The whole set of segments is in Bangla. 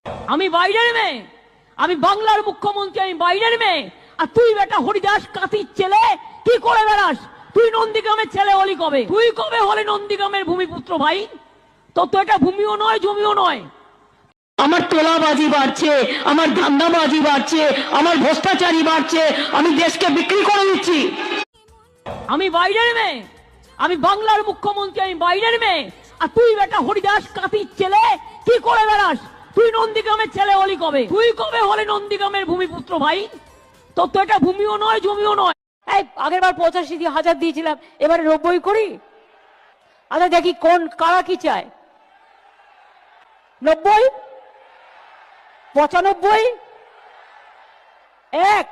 আমি বাইরের মেয়ে, আমি বাংলার মুখ্যমন্ত্রী, আমি বাইরের মেয়ে, আর তুই বেটা হরিদাস কাতির ছেলে কি করে বেড়াস? তুই নন্দীগ্রামের ছেলে হলি কবে? তুই কবে হলে নন্দীগ্রামের ভূমিপুত্র ভাই? তোর তো এটা ভূমিও নয়, জমিও নয়। আমার তোলাবাজি বাড়ছে, আমার ধান্দাবাজি বাড়ছে, আমার ভ্রষ্টাচারী বাড়ছে, আমি দেশকে বিক্রি করে দিচ্ছি। আমি বাইরের মেয়ে, আমি বাংলার মুখ্যমন্ত্রী, আমি বাইরের মেয়ে, আর তুই বেটা হরিদাস কাতির ছেলে কি করে বেড়াস? তুই নন্দীগ্রামের ছেলে হলি কবে? তুই কবে হলে নন্দীগ্রামের ভূমিপুত্র ভাই? তোর তো এটা ভূমিও নয়, জমিও নয়। এই আগের বার 85,000 দিয়েছিলাম, এবারে 90 করি। আচ্ছা দেখি কোন কারা কি চায়। 90, 95, 1,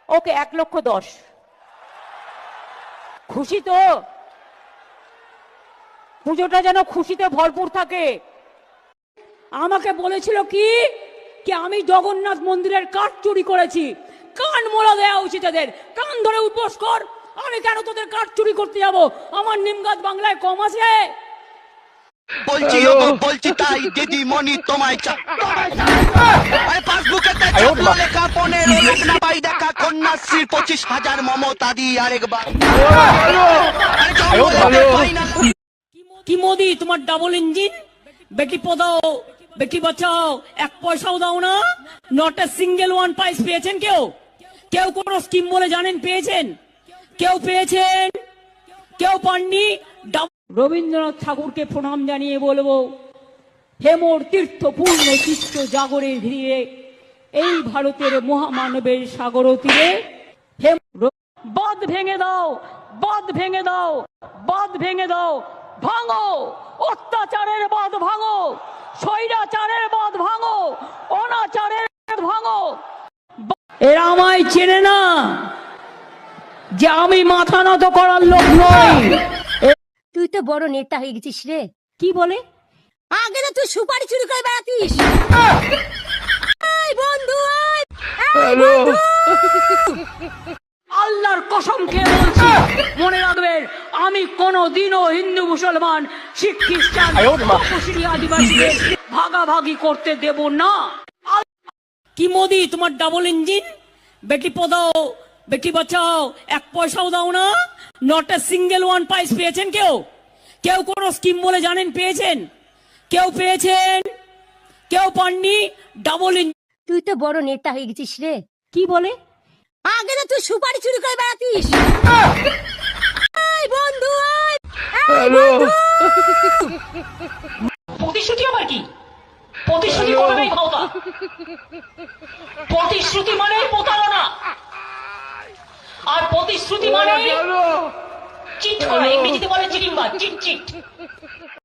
ওকে 1,10,000। খুশি তো? পুজোটা যেন খুশিতে ভরপুর থাকে। আমাকে বলেছিল কি কি আমি জগন্নাথ মন্দিরের কাঠ চুরি করেছি। কান মোড়া দেওয়া উচিত এদের, কান ধরে উপোস কর। আমি কেন তোদের কাঠ চুরি করতে যাব? আমার নিমগাছ বাংলায় কম আছে? বলছি তাই দিদিমণি তোমায় পাসবুকে লেখা 15 লোকনা বাই দেখা কন্যাশ্রীর 25,000 মমতা দি আরেকবার। কি মোদি তোমার ডাবল ইঞ্জিন? বেটি পদাও বেটি বাঁচাও, 1 পয়সাও দাও না। Not a single one prize পেয়েছেন কেউ? কেউ কোন স্কিম বলে জানেন পেয়েছেন? কেউ পেয়েছেন? কেউ পাননি? রবীন্দ্রনাথ ঠাকুরকে প্রণাম জানিয়ে বলবো, হেমর তীর্থ পূর্ণ চিত্ত জাগরের ধীরে এই ভারতের মহামানবের সাগর তীরে বাঁধ ভেঙে দাও, বাঁধ ভেঙে দাও, বাঁধ ভেঙে দাও, ভাঙো অত্যাচারের বাঁধ, ভাঙো স্বৈরাচারের বাঁধ, ভাঙো অনাচারের ভাঙো। এরা আমায় চেনে না যে আমি মাথা নত করার লোক নই। তুই তো বড় নেতা হয়ে গেছিস রে। কি বলে? আগে তো তুই সুপারি চুরি করে বেড়াতিস। এই বন্ধু, এই বন্ধু। আল্লাহর কসম খেয়ে বলছি, মনে রাখবেন আমি কোনদিনও হিন্দু মুসলমান শিখ খ্রিস্টান তপশিলি আদিবাসীদের ভাগাভাগি করতে দেব না। কি মোদি তোমার ডাবল ইঞ্জিন? বেটি পদাও বেটি বাঁচাও, 1 পয়সাও দাও না। Not a single one prize পেয়েছেন কেউ? কেউ কোন স্কিম বলে জানেন পেয়েছেন? কেউ পেয়েছেন? কেউ পাননি? Double engine. তুই তো বড় নেতা হয়ে গেছিস রে। কি বলে? আগে তো তুই সুপারি চুরি করে বেড়াতিস। এই বন্ধু, এই বন্ধু। প্রতিশ্রুতি আবার কি? প্রতিশ্রুতি করবেই ভাওতা, প্রতিশ্রুতি মানে প্রতারণা, আর প্রতিশ্রুতি মানে চিট করা। ইংরেজিতে বলে চিটিং বাজ, চিট চিট।